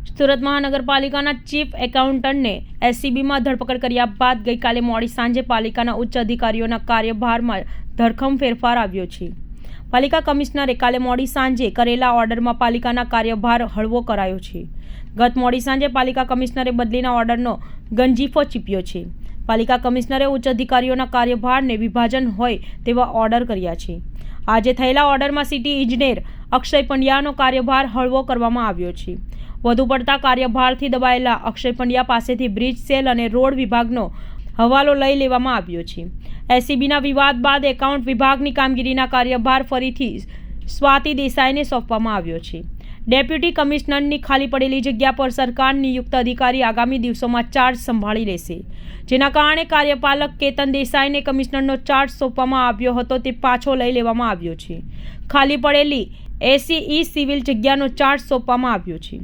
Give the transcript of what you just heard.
સુરત મહાનગરપાલિકાના ચીફ એકાઉન્ટન્ટને એસીબીમાં ધરપકડ કર્યા બાદ ગઈકાલે મોડી સાંજે પાલિકાના ઉચ્ચ અધિકારીઓના કાર્યભારમાં ધરખમ ફેરફાર આવ્યો છે। પાલિકા કમિશનરે કાલે મોડી સાંજે કરેલા ઓર્ડરમાં પાલિકાના કાર્યભાર હળવો કરાયો છે। ગત મોડી સાંજે પાલિકા કમિશનરે બદલીના ઓર્ડરનો ગંજીફો ચીપ્યો છે। પાલિકા કમિશનરે ઉચ્ચ અધિકારીઓના કાર્યભારને વિભાજન હોય તેવા ઓર્ડર કર્યા છે। આજે થયેલા ઓર્ડરમાં સિટી ઇજનેર અક્ષય પંડ્યાનો કાર્યભાર હળવો કરવામાં આવ્યો છે। વધુ પડતા કાર્યભારથી દબાયેલા અક્ષય પંડ્યા પાસેથી બ્રિજ સેલ અને રોડ વિભાગનો હવાલો લઈ લેવામાં આવ્યો છે। એસીબીના વિવાદ બાદ એકાઉન્ટ વિભાગની કામગીરીના કાર્યભાર ફરીથી સ્વાતિ દેસાઈને સોંપવામાં આવ્યો છે। ડેપ્યુટી કમિશનરની ખાલી પડેલી જગ્યા પર સરકાર નિયુક્ત અધિકારી આગામી દિવસોમાં ચાર્જ સંભાળી લેશે, જેના કારણે કાર્યપાલક કેતન દેસાઈને કમિશનરનો ચાર્જ સોંપવામાં આવ્યો હતો તે પાછો લઈ લેવામાં આવ્યો છે। ખાલી પડેલી એસીઈ સિવિલ જગ્યાનો ચાર્જ સોંપવામાં આવ્યો છે।